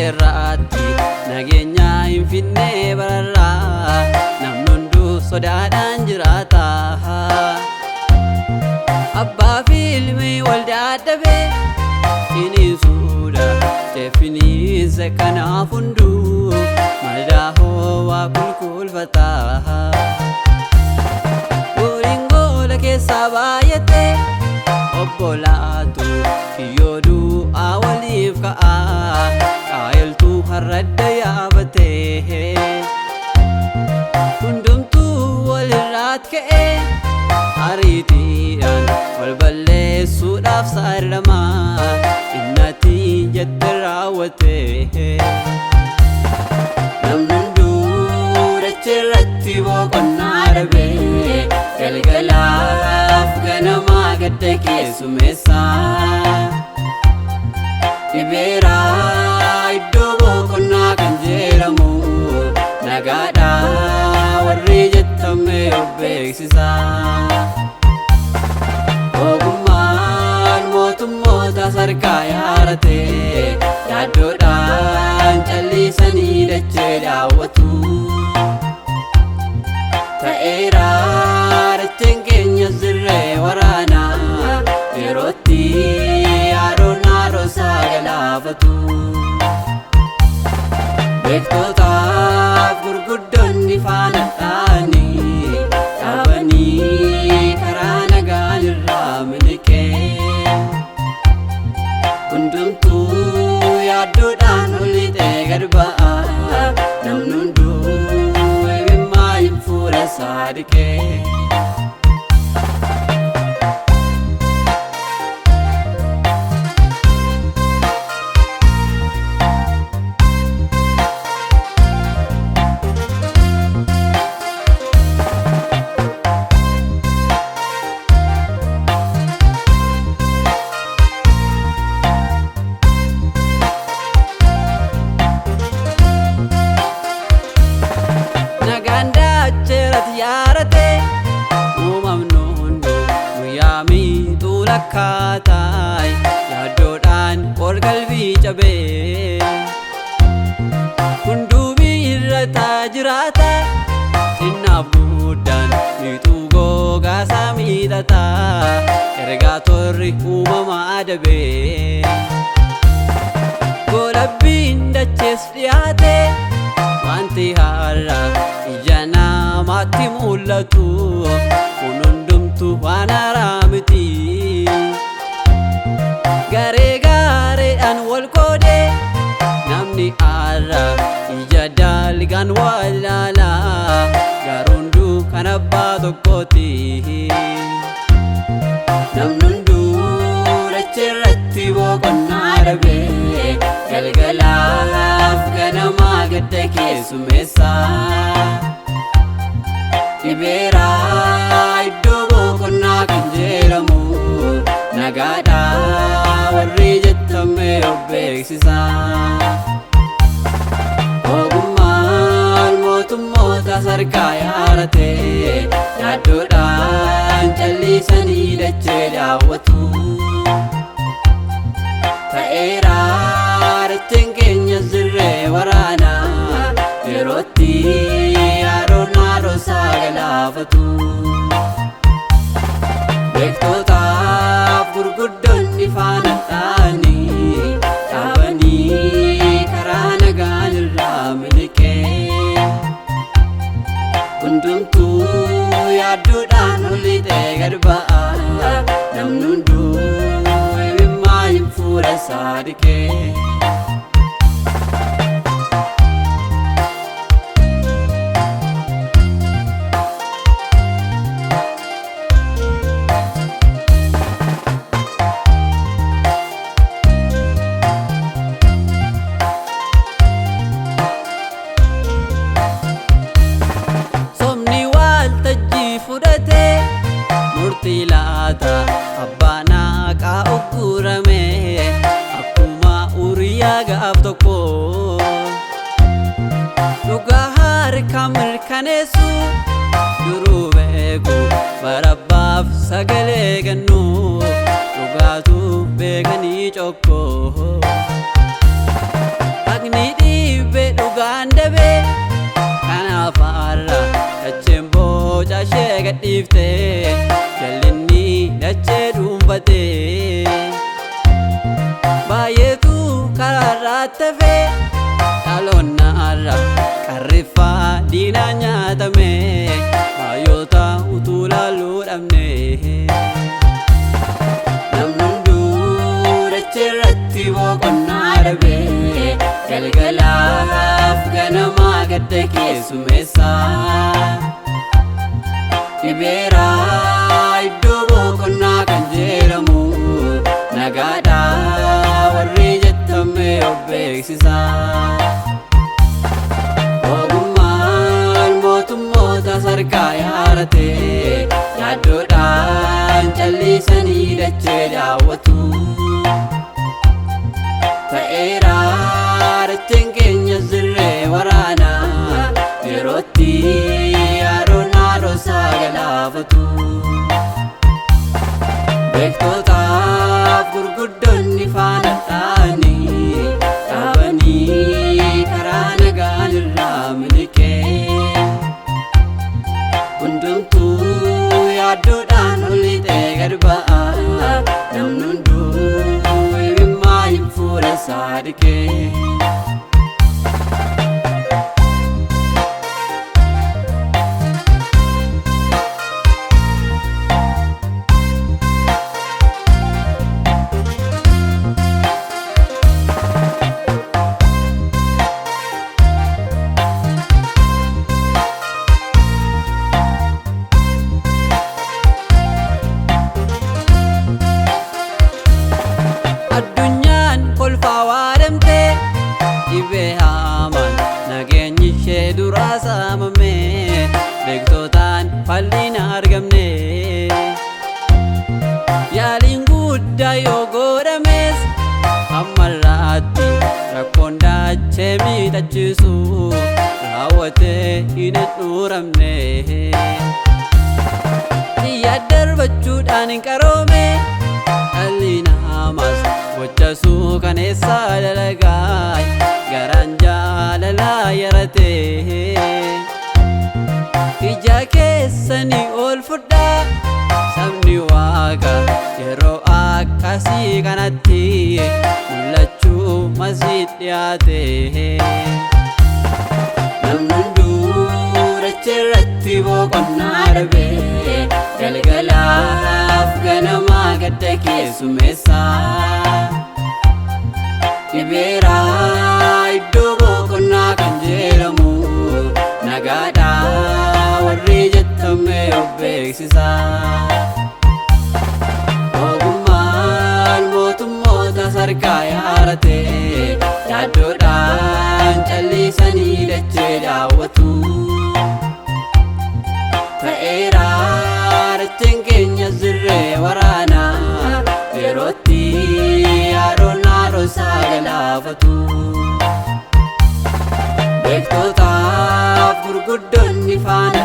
keerraatti nageenya hin finne bararraa namni hunduu sodaadhaan jiraata. Abbaa fi ilmi wal dadhabee iniisuudha jeefiniisa kanaaf hunduu madaa'oo waa qulqulfata. Goriin goola keessaa baay'ate obbolaatu kiyyoo du'aa waliif ka'a qaayiltuu harradda yaabate. Hundumtuu walirraat ka'e ariitiidhaan wal balleessuudhaaf saaramaa innatii jette raawwate. Namni hunduu dacheerratti boqonnaa dhabee galgalaaf ganamaa gadda keessummeessaa. Dhibeeraa iddoo boqonnaa kan jedhamu nagaadhaa warri jettame of beeksisaa. Ogummaan mootummoota sarkaa yaarate yaaddoodhaan callisanii dachee daawwatu. Ta'eeraa dacheen keenya sirree waraanaa yerootti yaadoon haaroosaa galaafatu. Beektootaaf gurguddoonni faana ta'anii dhaabanii karaa nagaan irraa miliqee. Hundumtuu yaaddoodhaan olixee gad ba'a namni hunduu imimmaa hin fuula isaa dhiqee. Yaarate uumamnu hunduu guyyaa miixuu lakkaataay yaaddoodhaan ol qalbii cabee. Hunduu biirrataa jiraata xinnaaf guddaan miixuu googaasaa miidhataa ergaa torri uumamaa dabee. Golabbiin dachees dhiyaate wanti haaraa ija namaatti mul'atu kun hundumtuu waan haaraa miti. Garee gareedhaan wal qoodee namni haaraa ija dalgaan wal ilaalaa garuu hunduu kan abbaa tokkooti. Namni hunduu dacheerratti boqonnaa dhabee galgalaaf ganamaa gadda keessummeessaa. Dhibeeraa iddoo boqonnaa kan jedhamu nagaadhaa warri jettame of beeksisaa. Ogummaan mootummoota sarkaa yaarate yaaddoodhaan callisanii dachee daawwatu. Ta'eeraa dacheen keenya sirree waraanaa yerootti yaadoon haaroosaa galaafatu. Beektootaaf gurguddoonni faana ta'anii dhaabanii karaa nagaan irraa miliqee. Hundumtuu yaaddoodhaan olixee gad ba'a namni hunduu imimmaa hin fuula isaa dhiqee. Murtii laata abbaan haqaa uggurame akkuma Uriyaa gaaf tokko. Dhugaa harka mirkaneessu duruu beeku barabbaaf sagalee kennu dhugaatu beekanii cokko. Dhagni dhiifte jallinni dachee dhuunfatee baay'eetu karaarraa tafe dhaloonnaarra qarriffaa diinaa nyaatame baay'oota utuu laaluu dhabne namni hunduu dacheerratti boqonnaa dhabe galgalaaf ganamaa gadda keessummeessaa dhibeeraa iddoo boqonnaa kan jedhamu nagaadhaa warri jettame of beeksisaa ogummaan mootummoota sarkaa yaarate yaaddoodhaan callisanii dachee daawwatu ta'eeraa dacheen keenya zirree waraanaa yerootti yaadoon haadhosaa galaafatu beektootaaf gurguddoonni faana ta'anii dhaabanii karaa nagaan irraa miliqee hundumtuu yaaddoodhaan olixee gad ba'a namni hunduu imimmaa hin fuula isaa dhiqee addunyaan kolfaa waadamte dhibee hamaan nageenyi ishee duraa saamame beektootaan falliin argamne yaaliin guddaa yoo godhames ammarraatti rakkoon dachee miidhachiisu raawwatee hin handhuuramne xiyyaa darbachuudhaan hin qaroome dhalli namaas gocha suukaneessaa dalagaa garaan jaalalaa yarate ija keessanii ol fudhaa sabni waaqa yeroo akkasii kanatti mul'achuu masii dhiyaate namni hunduu dacheerratti boqonnaa dhabe galgalaaf ganamaa gadda keessummeessaa dhibeeraa iddoo boqonnaa kan jedhamu nagaadhaa warri jettame of beeksisaa ogummaan mootummoota sarkaa yaarate yaaddoodhaan callisanii dachee daawwatu ta'eeraa dacheen keenya zirree waraanaa yerootti yaadoon haadhosaa galaafatu beektootaaf gurguddoonni faana